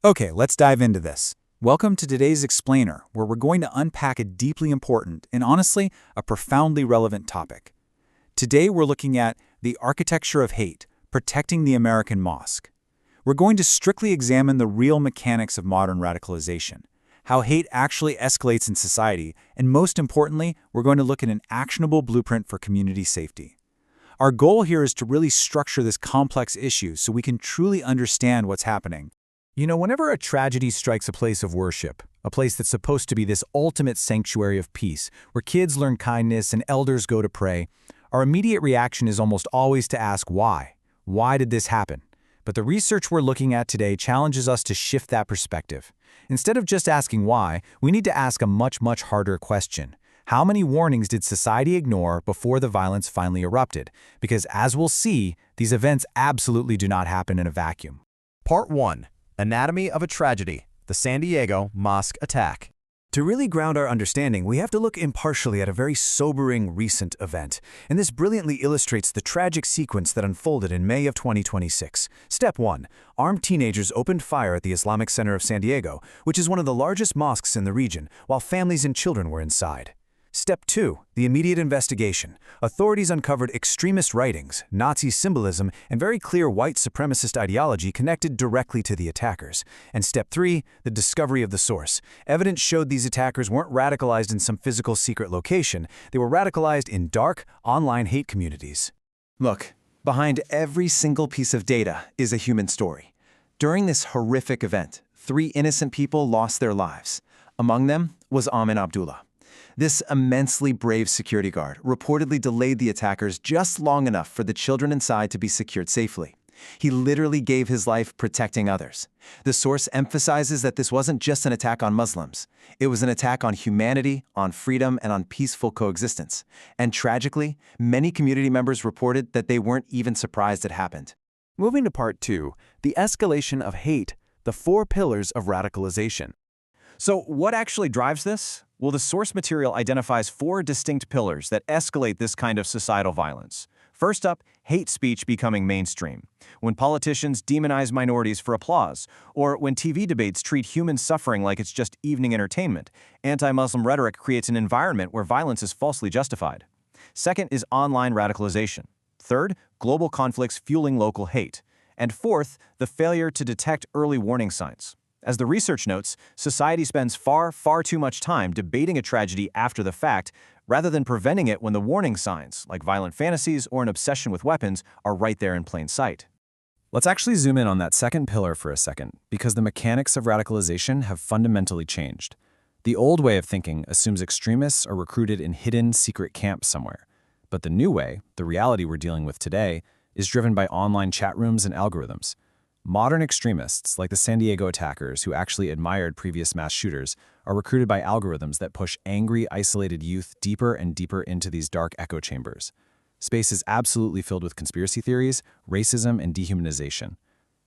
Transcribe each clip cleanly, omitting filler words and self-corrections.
Okay, let's dive into this. Welcome to today's Explainer, where we're going to unpack a deeply important and honestly, a profoundly relevant topic. Today we're looking at the architecture of hate, protecting the American Mosque. We're going to strictly examine the real mechanics of modern radicalization, how hate actually escalates in society, and most importantly, we're going to look at an actionable blueprint for community safety. Our goal here is to really structure this complex issue so we can truly understand what's happening. Whenever a tragedy strikes a place of worship, a place that's supposed to be this ultimate sanctuary of peace, where kids learn kindness and elders go to pray, our immediate reaction is almost always to ask why. Why did this happen? But the research we're looking at today challenges us to shift that perspective. Instead of just asking why, we need to ask a much harder question. How many warnings did society ignore before the violence finally erupted? Because as we'll see, these events absolutely do not happen in a vacuum. Part 1. Anatomy of a Tragedy, the San Diego Mosque Attack. To really ground our understanding, we have to look impartially at a very sobering recent event, and this brilliantly illustrates the tragic sequence that unfolded in May of 2026. Step 1. Armed teenagers opened fire at the Islamic Center of San Diego, which is one of the largest mosques in the region, while families and children were inside. Step 2. The immediate investigation. Authorities uncovered extremist writings, Nazi symbolism, and very clear white supremacist ideology connected directly to the attackers. And Step 3. The discovery of the source. Evidence showed these attackers weren't radicalized in some physical secret location. They were radicalized in dark, online hate communities. Look, behind every single piece of data is a human story. During this horrific event, 3 innocent people lost their lives. Among them was Amin Abdullah. This immensely brave security guard reportedly delayed the attackers just long enough for the children inside to be secured safely. He literally gave his life protecting others. The source emphasizes that this wasn't just an attack on Muslims. It was an attack on humanity, on freedom, and on peaceful coexistence. And tragically, many community members reported that they weren't even surprised it happened. Moving to Part 2, the escalation of hate, the 4 pillars of radicalization. So what actually drives this? Well, the source material identifies 4 distinct pillars that escalate this kind of societal violence. First up, hate speech becoming mainstream. When politicians demonize minorities for applause, or when TV debates treat human suffering like it's just evening entertainment, anti-Muslim rhetoric creates an environment where violence is falsely justified. Second is online radicalization. Third, global conflicts fueling local hate. And fourth, the failure to detect early warning signs. As the research notes, society spends far too much time debating a tragedy after the fact, rather than preventing it when the warning signs, like violent fantasies or an obsession with weapons, are right there in plain sight. Let's actually zoom in on that second pillar for a second, because the mechanics of radicalization have fundamentally changed. The old way of thinking assumes extremists are recruited in hidden, secret camps somewhere. But the new way, the reality we're dealing with today, is driven by online chat rooms and algorithms. Modern extremists, like the San Diego attackers who actually admired previous mass shooters, are recruited by algorithms that push angry, isolated youth deeper and deeper into these dark echo chambers. Space is absolutely filled with conspiracy theories, racism, and dehumanization.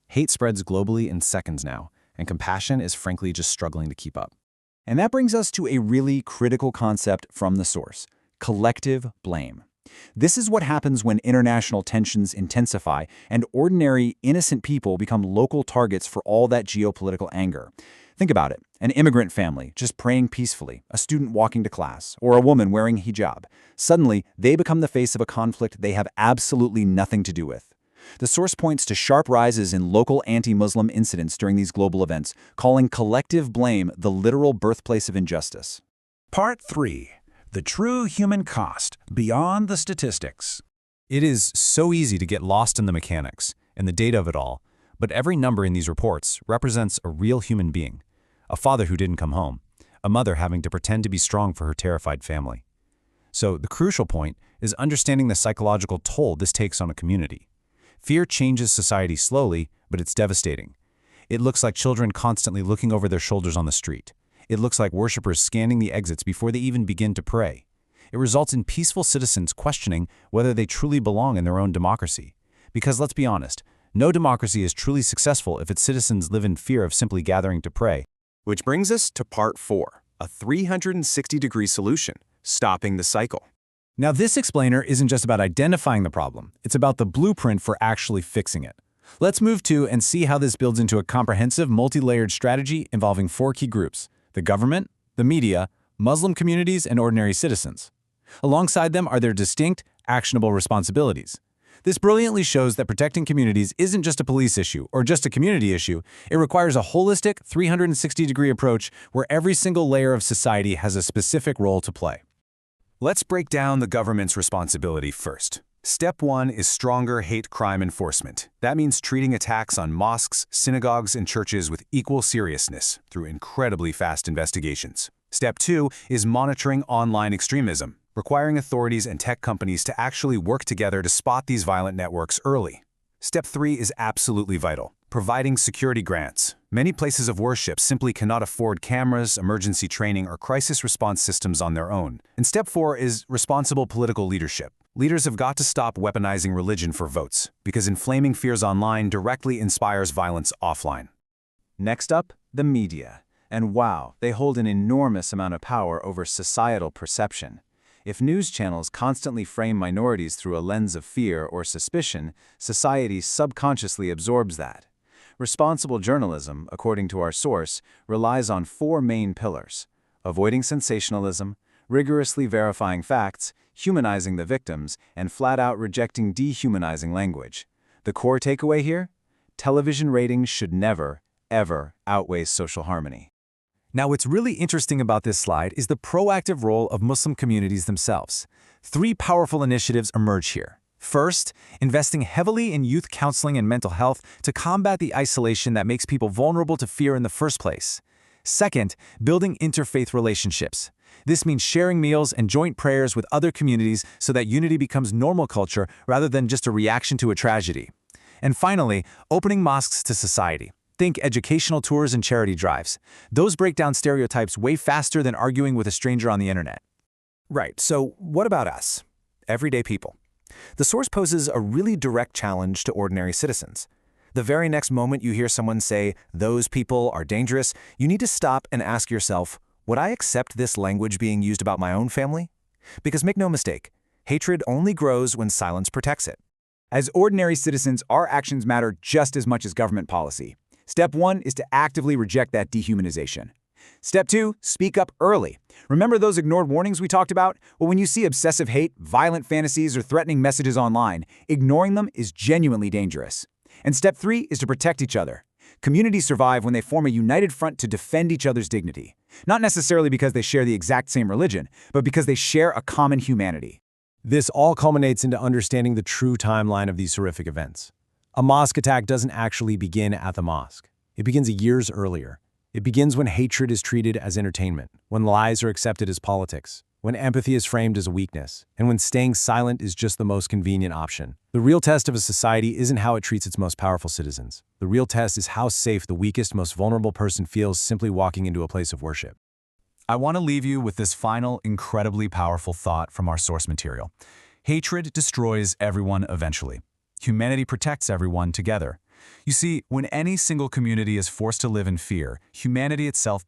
Hate spreads globally in seconds now, and compassion is frankly just struggling to keep up. And that brings us to a really critical concept from the source: collective blame. This is what happens when international tensions intensify and ordinary, innocent people become local targets for all that geopolitical anger. Think about it. An immigrant family just praying peacefully, a student walking to class, or a woman wearing hijab. Suddenly, they become the face of a conflict they have absolutely nothing to do with. The source points to sharp rises in local anti-Muslim incidents during these global events, calling collective blame the literal birthplace of injustice. Part 3. The true human cost, beyond the statistics. It is so easy to get lost in the mechanics and the data of it all, but every number in these reports represents a real human being. A father who didn't come home, a mother having to pretend to be strong for her terrified family. So the crucial point is understanding the psychological toll this takes on a community. Fear changes society slowly, but it's devastating. It looks like children constantly looking over their shoulders on the street. It looks like worshipers scanning the exits before they even begin to pray. It results in peaceful citizens questioning whether they truly belong in their own democracy. Because let's be honest, no democracy is truly successful if its citizens live in fear of simply gathering to pray. Which brings us to Part 4, a 360-degree solution, stopping the cycle. Now this explainer isn't just about identifying the problem, it's about the blueprint for actually fixing it. Let's move to and see how this builds into a comprehensive, multi-layered strategy involving 4 key groups: the government, the media, Muslim communities, and ordinary citizens. Alongside them are their distinct, actionable responsibilities. This brilliantly shows that protecting communities isn't just a police issue or just a community issue. It requires a holistic, 360-degree approach where every single layer of society has a specific role to play. Let's break down the government's responsibility first. Step 1 is stronger hate crime enforcement. That means treating attacks on mosques, synagogues, and churches with equal seriousness through incredibly fast investigations. Step 2 is monitoring online extremism, requiring authorities and tech companies to actually work together to spot these violent networks early. Step 3 is absolutely vital: providing security grants. Many places of worship simply cannot afford cameras, emergency training, or crisis response systems on their own. And Step 4 is responsible political leadership. Leaders have got to stop weaponizing religion for votes, because inflaming fears online directly inspires violence offline. Next up, the media. And wow, they hold an enormous amount of power over societal perception. If news channels constantly frame minorities through a lens of fear or suspicion, society subconsciously absorbs that. Responsible journalism, according to our source, relies on 4 main pillars: avoiding sensationalism, rigorously verifying facts, humanizing the victims, and flat-out rejecting dehumanizing language. The core takeaway here? Television ratings should never, ever outweigh social harmony. Now, what's really interesting about this slide is the proactive role of Muslim communities themselves. 3 powerful initiatives emerge here. First, investing heavily in youth counseling and mental health to combat the isolation that makes people vulnerable to fear in the first place. Second, building interfaith relationships. This means sharing meals and joint prayers with other communities so that unity becomes normal culture rather than just a reaction to a tragedy. And finally, opening mosques to society. Think educational tours and charity drives. Those break down stereotypes way faster than arguing with a stranger on the internet. Right, so what about us? Everyday people. The source poses a really direct challenge to ordinary citizens. The very next moment you hear someone say, "Those people are dangerous," you need to stop and ask yourself, would I accept this language being used about my own family? Because make no mistake, hatred only grows when silence protects it. As ordinary citizens, our actions matter just as much as government policy. Step 1 is to actively reject that dehumanization. Step 2, speak up early. Remember those ignored warnings we talked about? Well, when you see obsessive hate, violent fantasies, or threatening messages online, ignoring them is genuinely dangerous. And Step 3 is to protect each other. Communities survive when they form a united front to defend each other's dignity. Not necessarily because they share the exact same religion, but because they share a common humanity. This all culminates into understanding the true timeline of these horrific events. A mosque attack doesn't actually begin at the mosque. It begins years earlier. It begins when hatred is treated as entertainment, when lies are accepted as politics, when empathy is framed as a weakness, and when staying silent is just the most convenient option. The real test of a society isn't how it treats its most powerful citizens. The real test is how safe the weakest, most vulnerable person feels simply walking into a place of worship. I want to leave you with this final, incredibly powerful thought from our source material. Hatred destroys everyone eventually. Humanity protects everyone together. You see, when any single community is forced to live in fear, humanity itself